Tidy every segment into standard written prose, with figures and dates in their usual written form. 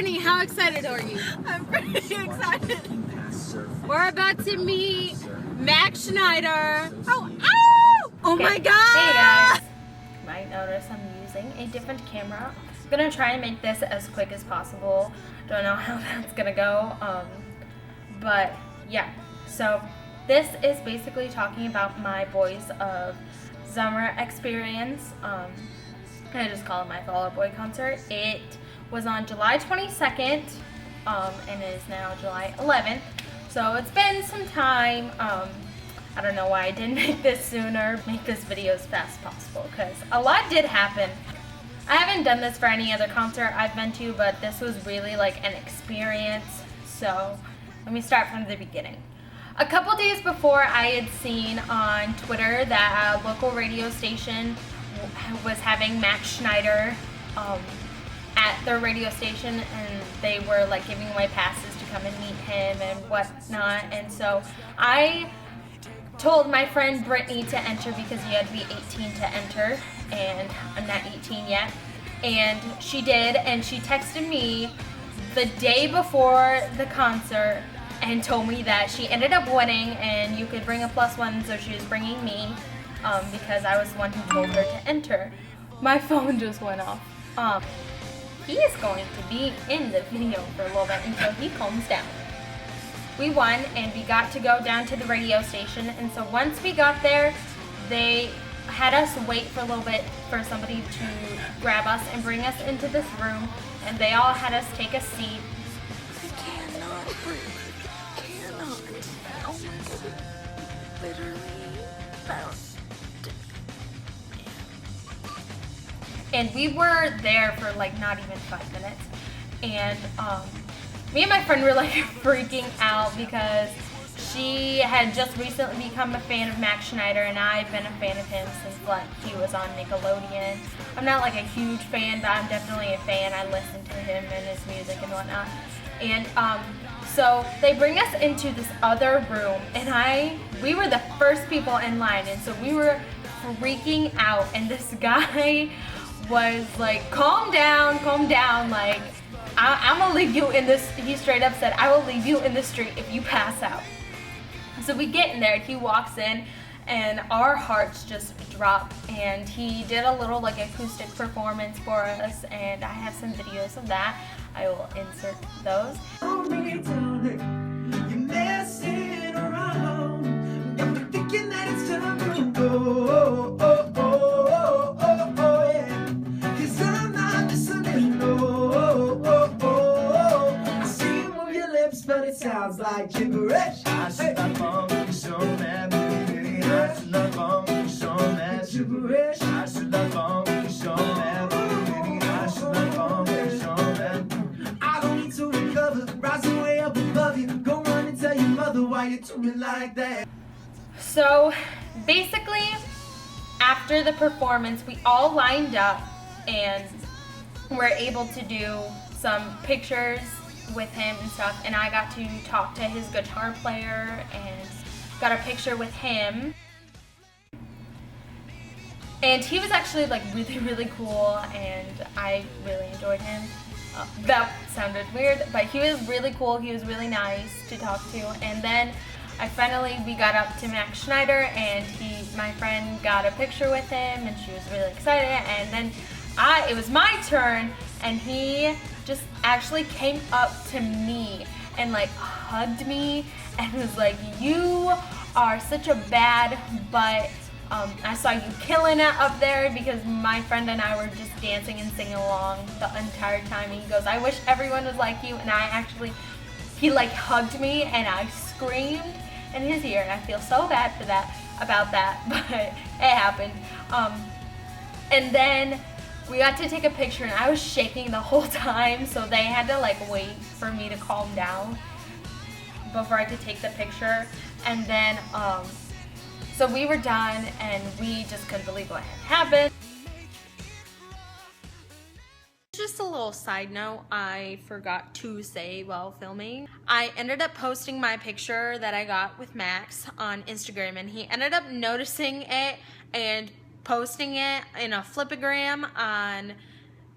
Brittany, how excited are you? I'm pretty excited. We're about to meet Max Schneider. Oh my god! Hey guys! You might notice I'm using a different camera. I'm gonna try and make this as quick as possible. Don't know how that's gonna go. But yeah. So this is basically talking about my Boys of Zummer experience. I just call it my Fall Out Boy concert. It was on July 22nd, and it is now July 11th. So it's been some time. I don't know why I didn't make this sooner, make this video as fast as possible, because a lot did happen. I haven't done this for any other concert I've been to, but this was really like an experience. So let me start from the beginning. A couple days before, I had seen on Twitter that a local radio station was having Max Schneider at their radio station, and they were like giving away passes to come and meet him and whatnot. And so I told my friend Brittany to enter because you had to be 18 to enter, and I'm not 18 yet. And she did, and she texted me the day before the concert and told me that she ended up winning and you could bring a +1, so she was bringing me because I was the one who told her to enter. My phone just went off. He is going to be in the video for a little bit until he calms down. We won, and we got to go down to the radio station, and so once we got there, they had us wait for a little bit for somebody to grab us and bring us into this room, and they all had us take a seat. I cannot breathe. Cannot. Oh my god. Literally found. And we were there for like not even 5 minutes, and me and my friend were like freaking out because she had just recently become a fan of Max Schneider, and I've been a fan of him since like he was on Nickelodeon. I'm not like a huge fan, but I'm definitely a fan. I listen to him and his music and whatnot. And so they bring us into this other room, and we were the first people in line, and so we were freaking out, and this guy was like, calm down, like, I'm gonna leave you in this, he straight up said, I will leave you in the street if you pass out. So we get in there, and he walks in, and our hearts just drop, and he did a little like acoustic performance for us, and I have some videos of that. I will insert those. But it sounds like gibberish. I should not bomb you so mad. I should not bomb you so mad. Gibberish. I should not bomb you so mad. I should not bomb you so mad. I don't need to recover. Rising way up above you. Go run and tell your mother why you do me like that. So basically, after the performance, we all lined up and were able to do some pictures with him and stuff, and I got to talk to his guitar player and got a picture with him. And he was actually like really cool, and I really enjoyed him. That sounded weird, but he was really cool. He was really nice to talk to. And then we got up to Max Schneider, and my friend got a picture with him, and she was really excited. And then it was my turn, and he just actually came up to me and like hugged me and was like, you are such a bad butt. I saw you killing it up there, because my friend and I were just dancing and singing along the entire time. And he goes, I wish everyone was like you. And he like hugged me, and I screamed in his ear, and I feel so bad about that, but it happened. And then we got to take a picture, and I was shaking the whole time, so they had to like wait for me to calm down before I could take the picture. And then so we were done, and we just couldn't believe what had happened. Just a little side note I forgot to say while filming. I ended up posting my picture that I got with Max on Instagram, and he ended up noticing it and posting it in a flipagram on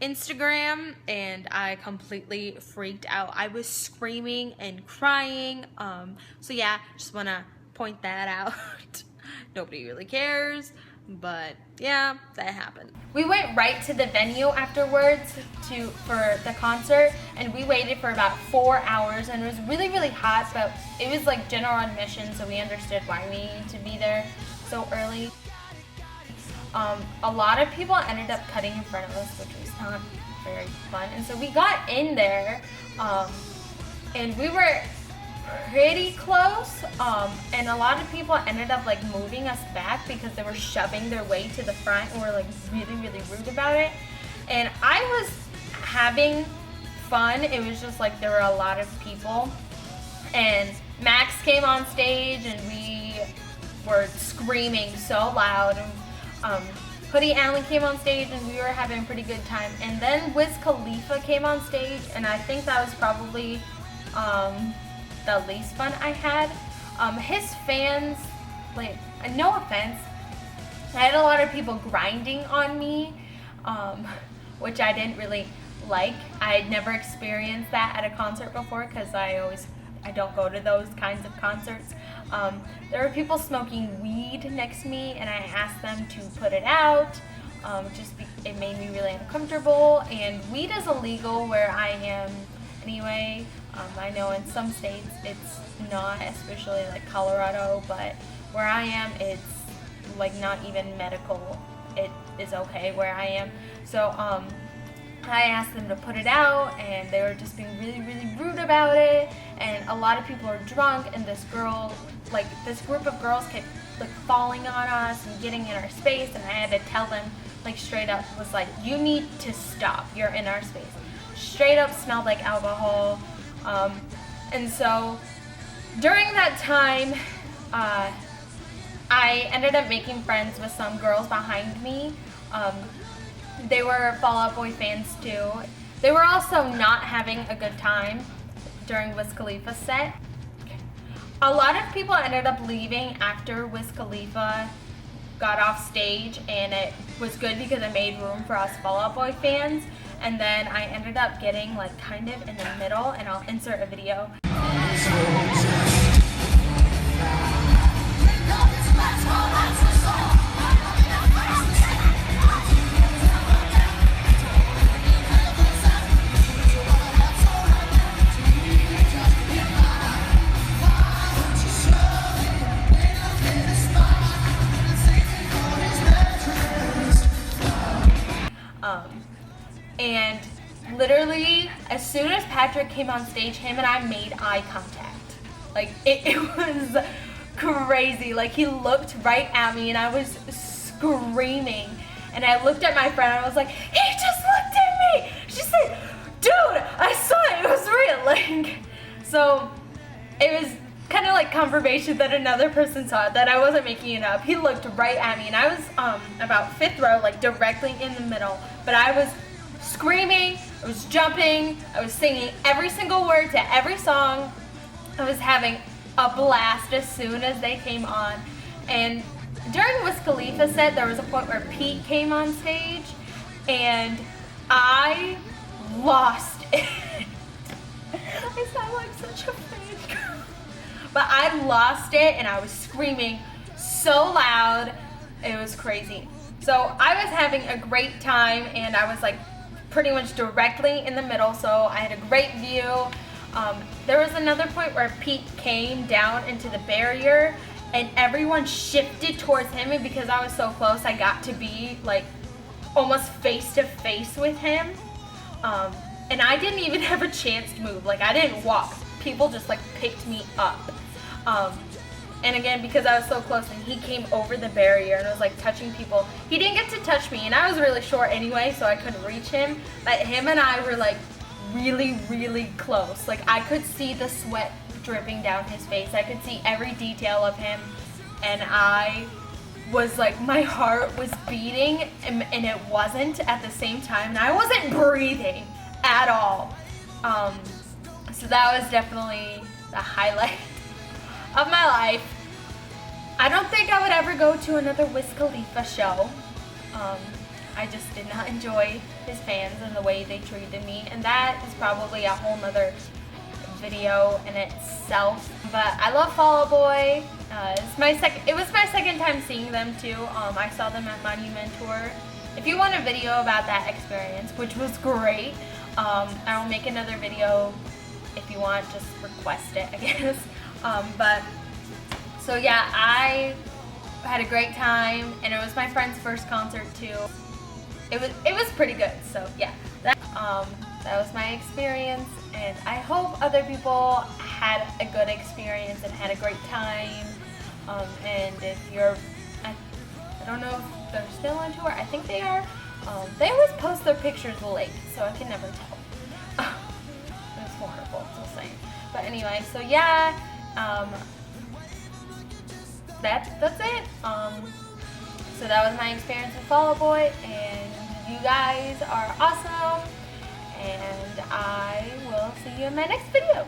Instagram, and I completely freaked out. I was screaming and crying. So yeah, just wanna point that out. Nobody really cares, but yeah, that happened. We went right to the venue afterwards for the concert, and we waited for about 4 hours, and it was really, really hot, but it was like general admission, so we understood why we needed to be there so early. A lot of people ended up cutting in front of us, which was not very fun, and so we got in there, and we were pretty close, and a lot of people ended up like moving us back because they were shoving their way to the front and were like really, really rude about it. And I was having fun. It was just like there were a lot of people, and Max came on stage and we were screaming so loud, and Hoodie Allen came on stage and we were having a pretty good time. And then Wiz Khalifa came on stage, and I think that was probably the least fun I had. His fans, like, no offense, I had a lot of people grinding on me, which I didn't really like. I had never experienced that at a concert before because I don't go to those kinds of concerts. There were people smoking weed next to me, and I asked them to put it out. It made me really uncomfortable, and weed is illegal where I am anyway. I know in some states it's not, especially like Colorado, but where I am it's like not even medical. It is okay where I am. So I asked them to put it out, and they were just being really, really rude about it, and a lot of people are drunk, and this group of girls kept like falling on us and getting in our space, and I had to tell them like straight up, was like, you need to stop, you're in our space. Straight up smelled like alcohol. And so during that time, I ended up making friends with some girls behind me. They were Fall Out Boy fans too. They were also not having a good time during Wiz Khalifa's set. A lot of people ended up leaving after Wiz Khalifa got off stage, and it was good because it made room for us Fall Out Boy fans. And then I ended up getting like kind of in the middle, and I'll insert a video. And literally, as soon as Patrick came on stage, him and I made eye contact. Like, it was crazy. Like, he looked right at me, and I was screaming. And I looked at my friend, and I was like, he just looked at me! She said, dude, I saw it, it was real. Like, so, it was kind of like confirmation that another person saw it, that I wasn't making it up. He looked right at me, and I was about 5th row, like directly in the middle. But I was screaming, I was jumping, I was singing every single word to every song. I was having a blast as soon as they came on. And during Wiz Khalifa's set, there was a point where Pete came on stage, and I lost it. I sound like such a fangirl. But I lost it, and I was screaming so loud, it was crazy. So I was having a great time, and I was like pretty much directly in the middle, so I had a great view. There was another point where Pete came down into the barrier, and everyone shifted towards him, and because I was so close, I got to be like almost face to face with him. And I didn't even have a chance to move. Like, I didn't walk. People just like picked me up. And again, because I was so close, and he came over the barrier and was like touching people. He didn't get to touch me, and I was really short anyway, so I couldn't reach him. But him and I were like really, really close. Like, I could see the sweat dripping down his face. I could see every detail of him, and I was like, my heart was beating, and it wasn't at the same time, and I wasn't breathing at all. So that was definitely the highlight of my life. I don't think I would ever go to another Wiz Khalifa show. I just did not enjoy his fans and the way they treated me, and that is probably a whole nother video in itself. But I love Fall Out Boy. It was my second time seeing them too. I saw them at Monument Tour. If you want a video about that experience, which was great, I will make another video. If you want, just request it, I guess. But so yeah, I had a great time, and it was my friend's first concert too. It was pretty good. So yeah, that was my experience, and I hope other people had a good experience and had a great time. And if you're, I don't know if they're still on tour. I think they are. They always post their pictures late, so I can never tell. It's wonderful, just saying. But anyway, so yeah, that's it. So that was my experience with Fall Out Boy, and you guys are awesome. And I will see you in my next video.